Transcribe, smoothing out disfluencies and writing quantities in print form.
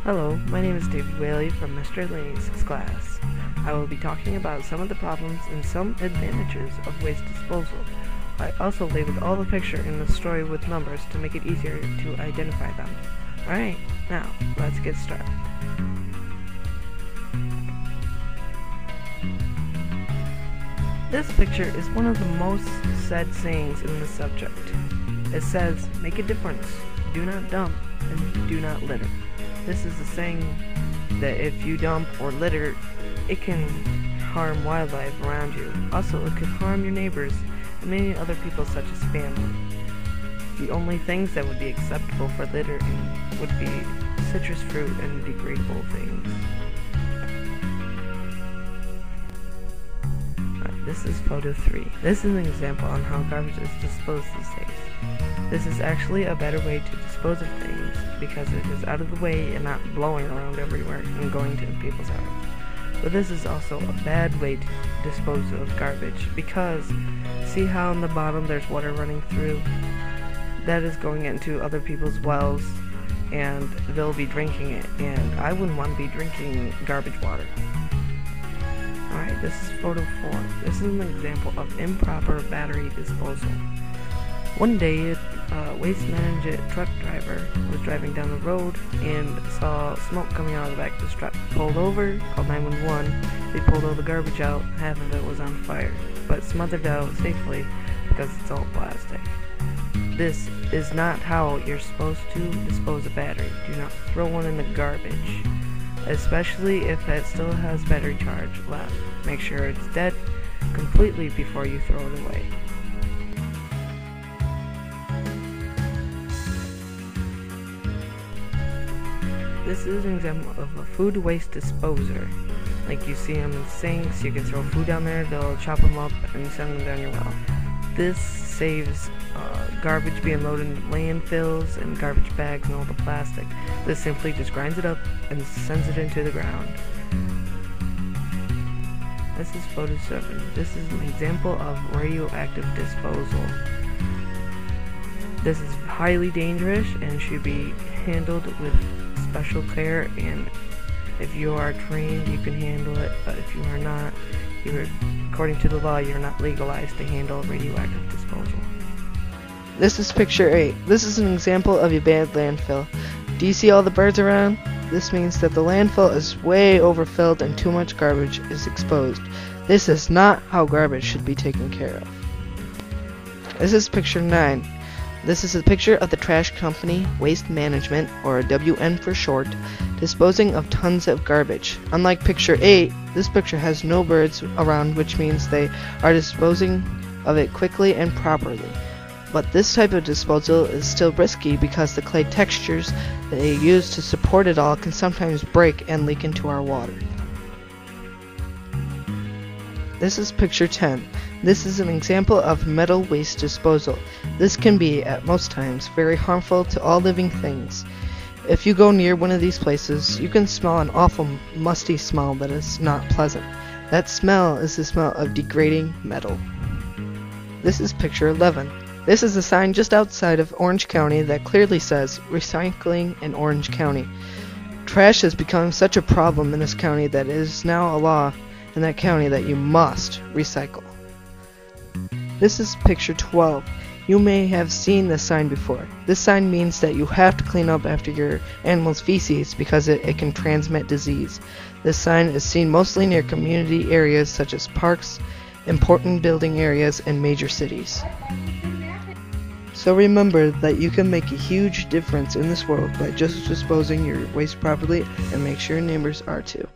Hello, my name is David Whaley from Mr. Laney's class. I will be talking about some of the problems and some advantages of waste disposal. I also labeled all the picture in the story with numbers to make it easier to identify them. Alright, now let's get started. This picture is one of the most said sayings in the subject. It says, make a difference, do not dump, and do not litter. This is a saying that if you dump or litter, it can harm wildlife around you. Also, it could harm your neighbors and many other people such as family. The only things that would be acceptable for littering would be citrus fruit and degradable things. This is photo 3. This is an example on how garbage is disposed these days. This is actually a better way to dispose of things because it is out of the way and not blowing around everywhere and going to people's houses. But this is also a bad way to dispose of garbage because see how on the bottom there's water running through? That is going into other people's wells and they'll be drinking it, and I wouldn't want to be drinking garbage water. Alright, this is photo 4. This is an example of improper battery disposal. One day, a waste management truck driver was driving down the road and saw smoke coming out of the back of his truck. Pulled over, called 911, they pulled all the garbage out, half of it was on fire, but smothered out safely because it's all plastic. This is not how you're supposed to dispose of battery. Do not throw one in the garbage, especially if it still has battery charge left. Make sure it's dead completely before you throw it away. This is an example of a food waste disposer. Like you see them in sinks, you can throw food down there, they'll chop them up and send them down your well. This saves garbage being loaded into landfills and garbage bags and all the plastic. This simply just grinds it up and sends it into the ground. This is photo 7. This is an example of radioactive disposal. This is highly dangerous and should be handled with special care, and if you are trained you can handle it, but if you are not, according to the law, you're not legalized to handle radioactive disposal. This is picture 8. This is an example of a bad landfill. Do you see all the birds around? This means that the landfill is way overfilled and too much garbage is exposed. This is not how garbage should be taken care of. This is picture 9. This is a picture of the trash company, Waste Management, or WN for short, disposing of tons of garbage. Unlike picture 8, this picture has no birds around, which means they are disposing of it quickly and properly. But this type of disposal is still risky because the clay textures they use to support it all can sometimes break and leak into our water. This is picture 10. This is an example of metal waste disposal. This can be, at most times, very harmful to all living things. If you go near one of these places, you can smell an awful musty smell that is not pleasant. That smell is the smell of degrading metal. This is picture 11. This is a sign just outside of Orange County that clearly says, Recycling in Orange County. Trash has become such a problem in this county that it is now a law in that county that you must recycle. This is picture 12. You may have seen this sign before. This sign means that you have to clean up after your animal's feces because it can transmit disease. This sign is seen mostly near community areas such as parks, important building areas, and major cities. So remember that you can make a huge difference in this world by just disposing your waste properly, and make sure your neighbors are too.